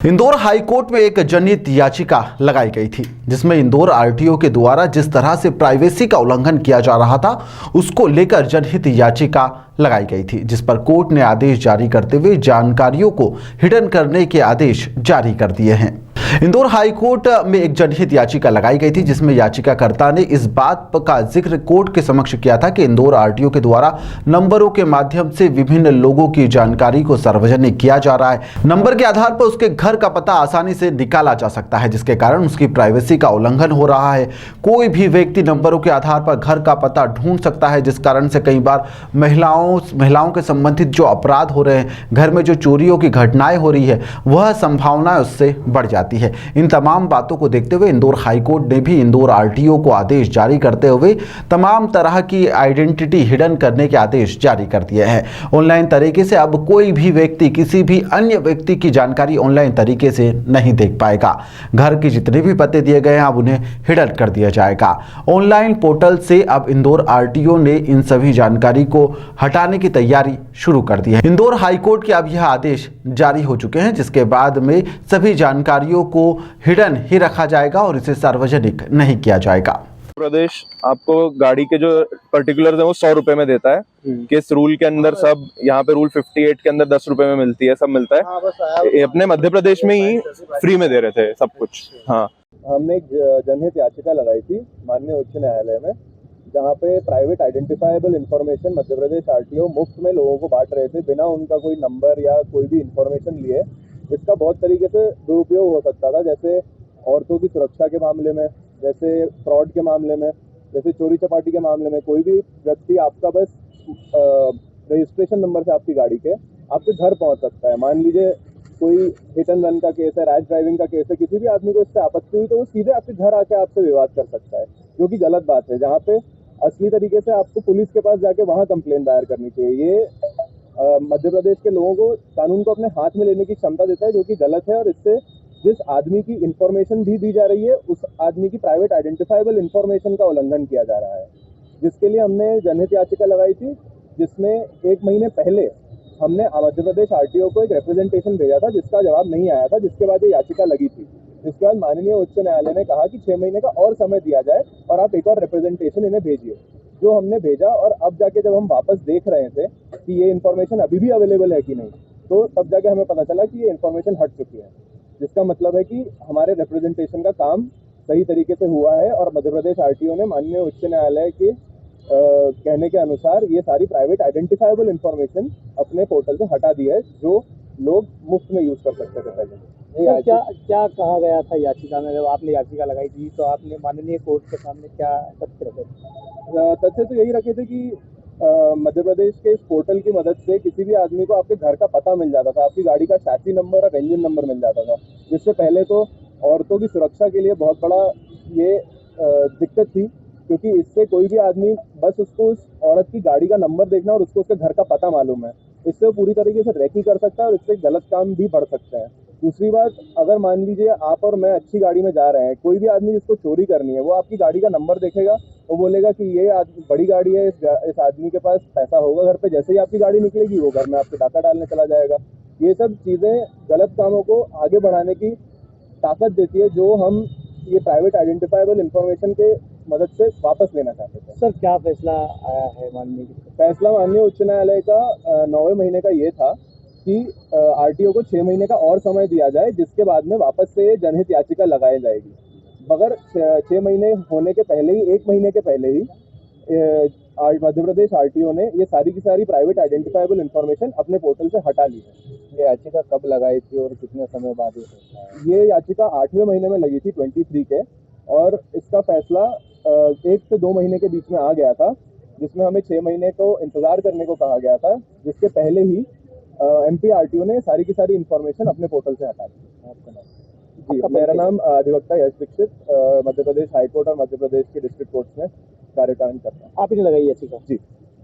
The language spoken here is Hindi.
इंदौर हाईकोर्ट में एक जनहित याचिका लगाई गई थी जिसमें इंदौर आरटीओ के द्वारा जिस तरह से प्राइवेसी का उल्लंघन किया जा रहा था उसको लेकर जनहित याचिका लगाई गई थी, जिस पर कोर्ट ने आदेश जारी करते हुए जानकारियों को हिडन करने के आदेश जारी कर दिए हैं। इंदौर हाईकोर्ट में एक जनहित याचिका लगाई गई थी जिसमें याचिकाकर्ता ने इस बात का जिक्र कोर्ट के समक्ष किया था कि इंदौर आरटीओ के द्वारा नंबरों के माध्यम से विभिन्न लोगों की जानकारी को सार्वजनिक किया जा रहा है। नंबर के आधार पर उसके घर का पता आसानी से निकाला जा सकता है, जिसके कारण उसकी प्राइवेसी का उल्लंघन हो रहा है। कोई भी व्यक्ति नंबरों के आधार पर घर का पता ढूंढ सकता है, जिस कारण से कई बार महिलाओं के संबंधित जो अपराध हो रहे हैं, घर में जो चोरियों की घटनाएं हो रही है, वह संभावनाएं उससे बढ़ जाती है। इन तमाम बातों को देखते हुए इंदौर हाईकोर्ट ने भी इंदौर आरटीओ को आदेश जारी करते हुए तमाम तरह की आइडेंटिटी हिडन करने के आदेश जारी कर दिए हैं। ऑनलाइन तरीके से अब कोई भी व्यक्ति किसी भी अन्य व्यक्ति की जानकारी ऑनलाइन तरीके से नहीं देख पाएगा। घर के जितने भी पते दिए गए हैं अब उन्हें हिडन कर दिया जाएगा। ऑनलाइन पोर्टल से अब इंदौर आरटीओ ने इन सभी जानकारी को हटाने की तैयारी शुरू कर दी है। इंदौर हाईकोर्ट के अब यह आदेश जारी हो चुके हैं, जिसके बाद में सभी जानकारियों को हिडन ही रखा जाएगा और इसे सार्वजनिक नहीं किया जाएगा। प्रदेश आपको गाड़ी के जो पर्टिकुलर है वो 100 रुपए में देता है कि इस रूल के अंदर सब यहाँ पे रूल 58 के अंदर 10 रुपए में मिलती है, सब मिलता है। ये अपने मध्य प्रदेश में ही फ्री में दे रहे थे सब कुछ। हाँ, हमने एक जनहित याचिका लगाई थी माननीय उच्च न्यायालय में, जहाँ पे private identifiable information Madhya Pradesh RTO मुफ्त में लोगों को बांट रहे थे बिना उनका कोई नंबर या कोई भी इंफॉर्मेशन लिए। इसका बहुत तरीके से दुरुपयोग हो सकता था, जैसे औरतों की सुरक्षा के मामले में, जैसे फ्रॉड के मामले में, जैसे चोरी चपाटी के मामले में। कोई भी व्यक्ति आपका बस रजिस्ट्रेशन नंबर से आपकी गाड़ी के आपके घर पहुंच सकता है। मान लीजिए कोई हिट एंड रन का केस है, रैश ड्राइविंग का केस है, किसी भी आदमी को इससे आपत्ति हुई तो वो सीधे आपके घर आके आपसे विवाद कर सकता है, जो कि गलत बात है। जहाँ पे असली तरीके से आपको पुलिस के पास जाके वहाँ कंप्लेन दायर करनी चाहिए। ये मध्य प्रदेश के लोगों को कानून को अपने हाथ में लेने की क्षमता देता है, जो कि गलत है। और इससे जिस आदमी की इंफॉर्मेशन भी दी जा रही है उस आदमी की प्राइवेट आइडेंटिफाइबल इंफॉर्मेशन का उल्लंघन किया जा रहा है, जिसके लिए हमने जनहित याचिका लगाई थी, जिसमें 1 महीने पहले हमने मध्य प्रदेश आरटीओ को एक रिप्रेजेंटेशन भेजा था जिसका जवाब नहीं आया था, जिसके बाद ये याचिका लगी थी। जिसके बाद माननीय उच्च न्यायालय ने कहा कि 6 महीने का और समय दिया जाए और आप एक और रिप्रेजेंटेशन इन्हें भेजिए, जो हमने भेजा। और अब जाके जब हम वापस देख रहे थे कि ये इन्फॉर्मेशन अभी भी अवेलेबल है कि नहीं, तो तब जाके हमें पता चला कि ये इन्फॉर्मेशन हट चुकी है, जिसका मतलब है कि हमारे रिप्रेजेंटेशन का काम सही तरीके से हुआ है। और मध्य प्रदेश आरटीओ ने माननीय उच्च न्यायालय के कहने के अनुसार ये सारी प्राइवेट आइडेंटिफाइबल इंफॉर्मेशन अपने पोर्टल से हटा दी है, जो लोग मुफ्त में यूज कर सकते थे पहले। तो क्या कहा गया था याचिका में? जब आपने याचिका लगाई थी तो आपने माननीय कोर्ट के सामने क्या तथ्य रखे थे? तथ्य तो यही रखे थे कि मध्य प्रदेश के इस पोर्टल की मदद से किसी भी आदमी को आपके घर का पता मिल जाता था, आपकी गाड़ी का चैसी नंबर और इंजन नंबर मिल जाता था। जिससे पहले तो औरतों की सुरक्षा के लिए बहुत बड़ा ये दिक्कत थी, क्योंकि इससे कोई भी आदमी बस उसको उस औरत की गाड़ी का नंबर देखना और उसको उसके घर का पता मालूम है, इससे वो पूरी तरीके से रेकी कर सकता है और इससे गलत काम भी बढ़ सकते हैं। दूसरी बात, अगर मान लीजिए आप और मैं अच्छी गाड़ी में जा रहे हैं, कोई भी आदमी जिसको चोरी करनी है वो आपकी गाड़ी का नंबर देखेगा, वो बोलेगा कि ये बड़ी गाड़ी है, इस आदमी के पास पैसा होगा घर पे। जैसे ही आपकी गाड़ी निकलेगी वो घर में आपके डाका डालने चला जाएगा। ये सब चीज़ें गलत कामों को आगे बढ़ाने की ताकत देती है, जो हम ये प्राइवेट आइडेंटिफाइबल इंफॉर्मेशन के मदद से वापस लेना चाहते थे। सर, क्या फैसला आया है माननीय? फैसला माननीय उच्च न्यायालय का 9वें महीने का ये था कि आरटीओ को 6 महीने का और समय दिया जाए, जिसके बाद में वापस से जनहित याचिका लगाई जाएगी। मगर 6 महीने होने के पहले ही, 1 महीने के पहले ही मध्य प्रदेश आरटीओ ने ये सारी की सारी प्राइवेट आइडेंटिफाइबल इंफॉर्मेशन अपने पोर्टल से हटा ली है। ये याचिका कब लगाई थी और कितने समय बाद? ये याचिका 8वें महीने में लगी थी 23 के, और इसका फैसला 1 से 2 महीने के बीच में आ गया था, जिसमें हमें 6 महीने को इंतजार करने को कहा गया था, जिसके पहले ही एमपी आरटीओ ने सारी की सारी इंफॉर्मेशन अपने पोर्टल से हटा दी। जी, मेरा नाम अधिवक्ता यश दीक्षित, मध्य प्रदेश हाईकोर्ट और मध्य प्रदेश के डिस्ट्रिक्ट कोर्ट्स में कार्यकारण करता हूँ। आप ही ने लगाई याचिका? जी।